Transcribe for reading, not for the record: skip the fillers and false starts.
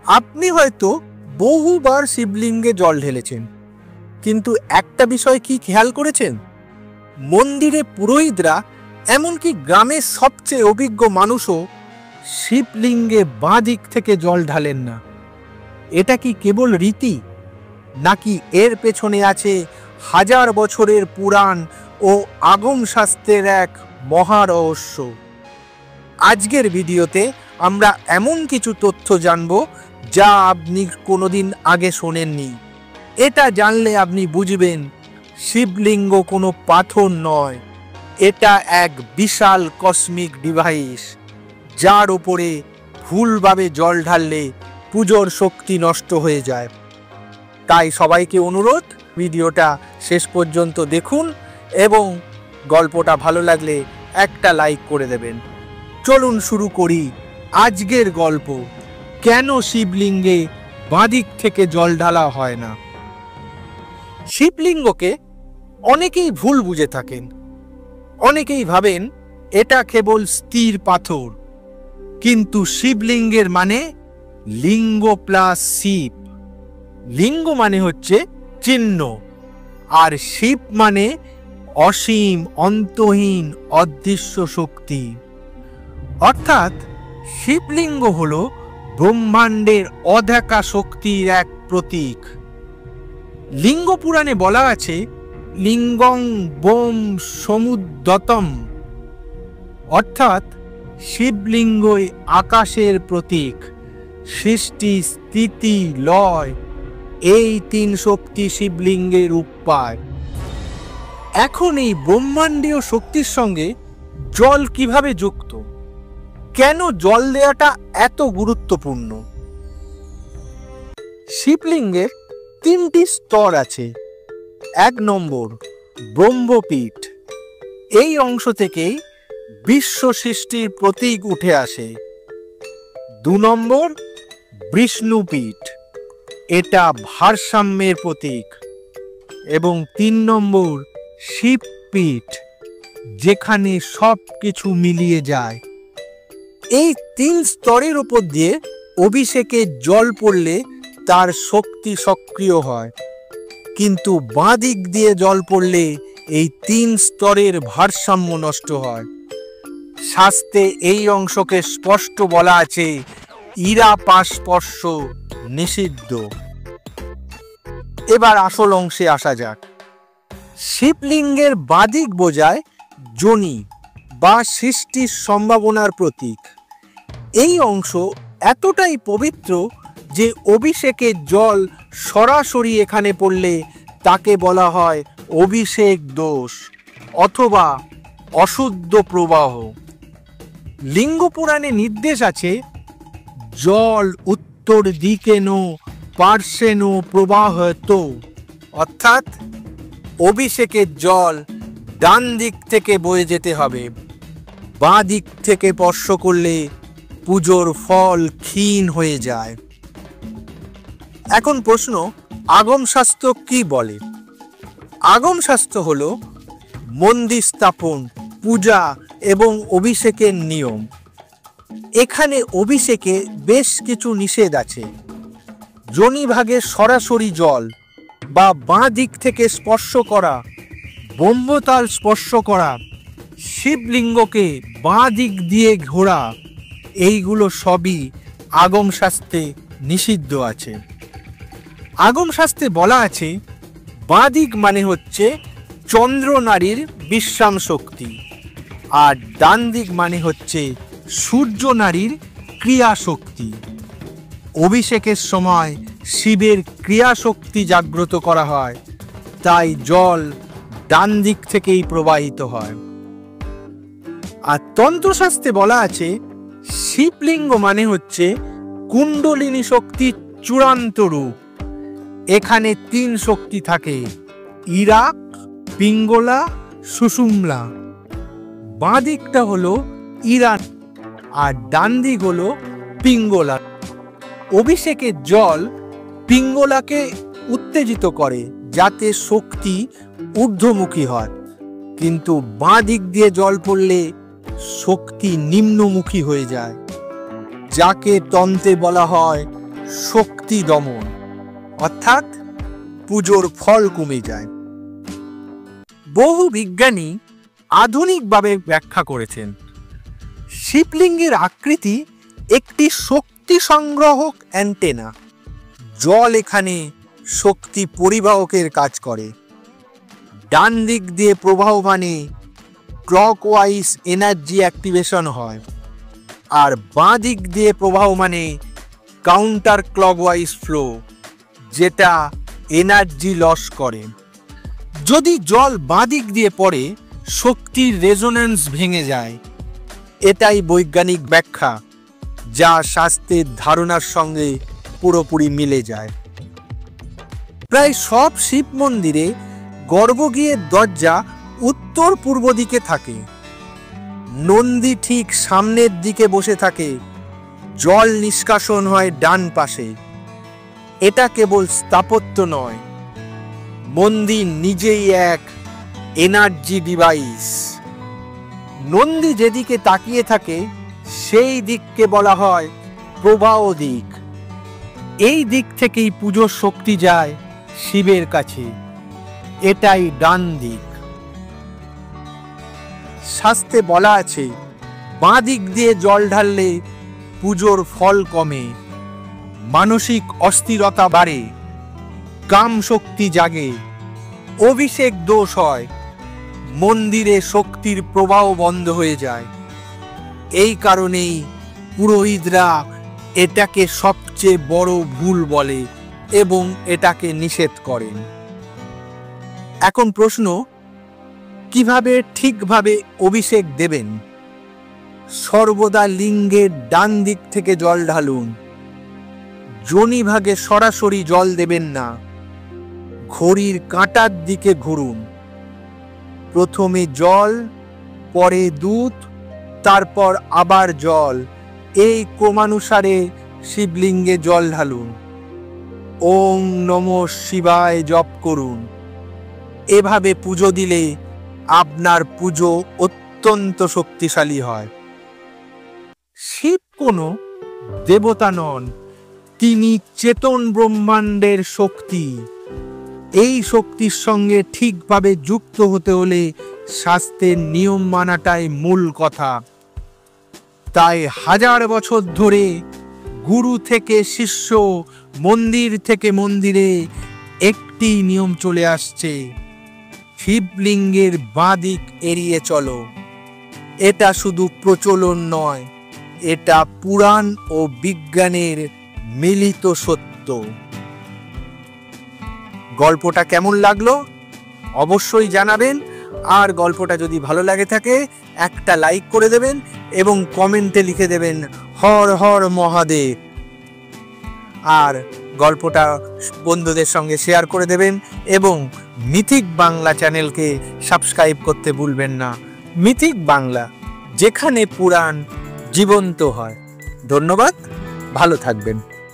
আপনি হয়তো বহুবার শিবলিঙ্গে জল ঢেলেছেন, কিন্তু একটা বিষয় কি খেয়াল করেছেন? মন্দিরে পুরোহিতরা, এমনকি গ্রামের সবচেয়ে অভিজ্ঞ মানুষও শিবলিঙ্গে বাঁ দিক থেকে জল ঢালেন না। এটা কি কেবল রীতি, নাকি এর পেছনে আছে হাজার বছরের পুরাণ ও আগম শাস্ত্রের এক মহা রহস্য? আজকের ভিডিওতে আমরা এমন কিছু তথ্য জানব যা আপনি কোনোদিন আগে শোনেননি। এটা জানলে আপনি বুঝবেন শিবলিঙ্গ কোনো পাথর নয়, এটা এক বিশাল কসমিক ডিভাইস, যার উপরে ভুলভাবে জল ঢাললে পুজোর শক্তি নষ্ট হয়ে যায়। তাই সবাইকে অনুরোধ, ভিডিওটা শেষ পর্যন্ত দেখুন এবং গল্পটা ভালো লাগলে একটা লাইক করে দেবেন। চলুন শুরু করি আজকের গল্প, কেন শিবলিঙ্গে বাঁদিক থেকে জল ঢালা হয় না। শিবলিঙ্গকে অনেকেই ভুল বুঝে থাকেন। অনেকেই ভাবেন এটা কেবল স্থির পাথর, কিন্তু শিবলিঙ্গের মানে লিঙ্গ প্লাস শিব। লিঙ্গ মানে হচ্ছে চিহ্ন, আর শিব মানে অসীম, অন্তহীন, অদৃশ্য শক্তি। অর্থাৎ শিবলিঙ্গ হল ব্রহ্মাণ্ডের অদেখা শক্তির এক প্রতীক। লিঙ্গ পুরাণে বলা আছে, লিঙ্গং বোম সমুদ্যতম, অর্থাৎ শিবলিঙ্গই আকাশের প্রতীক। সৃষ্টি, স্থিতি, লয়, এই তিন শক্তি শিবলিঙ্গের রূপ পায়। এখন এই ব্রহ্মাণ্ডীয় শক্তির সঙ্গে জল কিভাবে যুক্ত? কেন জল দেওয়াটা এত গুরুত্বপূর্ণ? শিবলিঙ্গের তিনটি স্তর আছে। 1 নম্বর ব্রহ্মপীঠ, এই অংশ থেকেই বিশ্ব সৃষ্টির প্রতীক উঠে আসে। 2 নম্বর বিষ্ণুপীঠ, এটা ভারসাম্যের প্রতীক। এবং 3 নম্বর শিবপীঠ, যেখানে সব কিছু মিলিয়ে যায়। এই 3 স্তরের উপর দিয়ে অভিষেকে জল পড়লে তার শক্তি সক্রিয় হয়, কিন্তু বাঁ দিক দিয়ে জল পড়লে এই 3 স্তরের ভারসাম্য নষ্ট হয়। শাস্ত্রে এই অংশকে স্পষ্ট বলা আছে, ইরাপাস্পর্শ নিষিদ্ধ। এবার আসল অংশে আসা যাক। শিবলিঙ্গের বাদিক বোঝায় যোনি বা সৃষ্টির সম্ভাবনার প্রতীক। এই অংশ এতটাই পবিত্র যে অভিষেকের জল সরাসরি এখানে পড়লে তাকে বলা হয় অভিষেক দোষ অথবা অশুদ্ধ প্রবাহ। লিঙ্গ পুরাণে নির্দেশ আছে, জল উত্তর দিকে নো পার্শ্বে নো প্রবাহত, অর্থাৎ অভিষেকের জল ডান দিক থেকে বয়ে যেতে হবে। বাঁ দিক থেকে স্পর্শ করলে পুজোর ফল ক্ষীণ হয়ে যায়। এখন প্রশ্ন, আগম শাস্ত্র কি বলে? আগম শাস্ত্র হলো মন্দির স্থাপন, পূজা এবং অভিষেকের নিয়ম। এখানে অভিষেকে বেশ কিছু নিষেধ আছে। যোনিভাগে সরাসরি জল বা বাঁ দিক থেকে স্পর্শ করা, ব্রহ্মতাল স্পর্শ করা, শিবলিঙ্গকে বাঁ দিক দিয়ে ঘোরা, এইগুলো সবই আগম শাস্ত্রে নিষিদ্ধ আছে। আগম শাস্ত্রে বলা আছে, বাঁ দিক মানে হচ্ছে চন্দ্র নারীর বিশ্রাম শক্তি, আর ডান দিক মানে হচ্ছে সূর্য নারীর ক্রিয়া শক্তি। অভিষেকের সময় শিবের ক্রিয়া শক্তি জাগ্রত করা হয়, তাই জল ডান দিক থেকেই প্রবাহিত হয়। আর তন্ত্রশাস্ত্রে বলা আছে, শিবলিঙ্গ মানে হচ্ছে কুণ্ডলিনী শক্তির চূড়ান্ত রূপ। এখানে 3 শক্তি থাকে, ইরাক, পিঙ্গলা, সুষুম্না। বাঁ দিকটা হলো ইরান আর ডান দিক হলো পিঙ্গলা। অভিষেকের জল পিঙ্গলাকে উত্তেজিত করে যাতে শক্তি ঊর্ধ্বমুখী হয়, কিন্তু বাঁ দিক দিয়ে জল পড়লে শক্তি নিম্নমুখী হয়ে যায়, যাকে তন্ত্রে বলা হয় শক্তি দমন, অর্থাৎ পুজোর ফল কমে যায়। বহু বিজ্ঞানী আধুনিকভাবে ব্যাখ্যা করেছেন শিবলিঙ্গের আকৃতি একটি শক্তি সংগ্রাহক অ্যান্টেনা। জল এখানে শক্তি পরিবাহকের কাজ করে। ডান দিক দিয়ে প্রবাহ মানে ক্লকওয়াইজ এনার্জি অ্যাক্টিভেশন হয়, আর বাঁ দিক দিয়ে প্রবাহ মানে কাউন্টার ক্লকওয়াইজ ফ্লো, যেটা এনার্জি লস করে। যদি জল বাঁ দিক দিয়ে পড়ে শক্তির রেজোন্যান্স ভেঙে যায়। এটাই বৈজ্ঞানিক ব্যাখ্যা, যা শাস্ত্রের ধারণার সঙ্গে পুরোপুরি মিলে যায়। প্রায় সব শিব মন্দিরে গর্ভগৃহের দরজা উত্তর পূর্ব দিকে থাকে। নন্দী ঠিক সামনের দিকে বসে থাকে, জল নিষ্কাশন হয় ডান পাশে। এটা কেবল স্থাপত্য নয়, মন্দির নিজেই এক এনার্জি ডিভাইস। নন্দী যেদিকে তাকিয়ে থাকে সেই দিককে বলা হয় প্রবাহ দিক। এই দিক থেকেই পুজোর শক্তি যায় শিবের কাছে, এটাই ডান দিক। শাস্ত্রে বলা আছে বাঁ দিক দিয়ে জল ঢাললে পুজোর ফল কমে, মানসিক অস্থিরতা বাড়ে, কাম শক্তি জাগে, অভিষেক দোষ হয়, মন্দিরে শক্তির প্রবাহ বন্ধ হয়ে যায়। এই কারণেই পুরোহিতরা এটাকে সবচেয়ে বড় ভুল বলে এবং এটাকে নিষেধ করেন। এখন প্রশ্ন, কিভাবে ঠিকভাবে অভিষেক দেবেন? সর্বদা লিঙ্গের ডান দিক থেকে জল ঢালুন। যোনিভাগে সরাসরি জল দেবেন না, ঘড়ির কাঁটার দিকে ঘুরুন। প্রথমে জল, পরে দুধ, তারপর আবার জল, এই ক্রমানুসারে শিবলিঙ্গে জল ঢালুন। ওম নমঃ শিবায় জপ করুন। এভাবে পুজো দিলে আপনার পুজো অত্যন্ত শক্তিশালী হয়। শিব কোনো দেবতা নন, তিনি চেতন ব্রহ্মাণ্ডের শক্তি। এই শক্তির সঙ্গে ঠিকভাবে যুক্ত হতে হলে শাস্ত্রের নিয়ম মানাটাই মূল কথা। তাই হাজার বছর ধরে গুরু থেকে শিষ্য, মন্দির থেকে মন্দিরে একটি নিয়ম চলে আসছে, শিবলিঙ্গের বাঁ দিক এড়িয়ে চলো। এটা শুধু প্রচলন নয়, এটা পুরাণ ও বিজ্ঞানের মিলিত সত্য। গল্পটা কেমন লাগলো অবশ্যই জানাবেন, আর গল্পটা যদি ভালো লাগে থাকে একটা লাইক করে দেবেন এবং কমেন্টে লিখে দেবেন হর হর মহাদেব। আর গল্পটা বন্ধুদের সঙ্গে শেয়ার করে দেবেন এবং মিথিক বাংলা চ্যানেলকে সাবস্ক্রাইব করতে ভুলবেন না। মিথিক বাংলা, যেখানে পুরাণ জীবন্ত হয়। ধন্যবাদ, ভালো থাকবেন।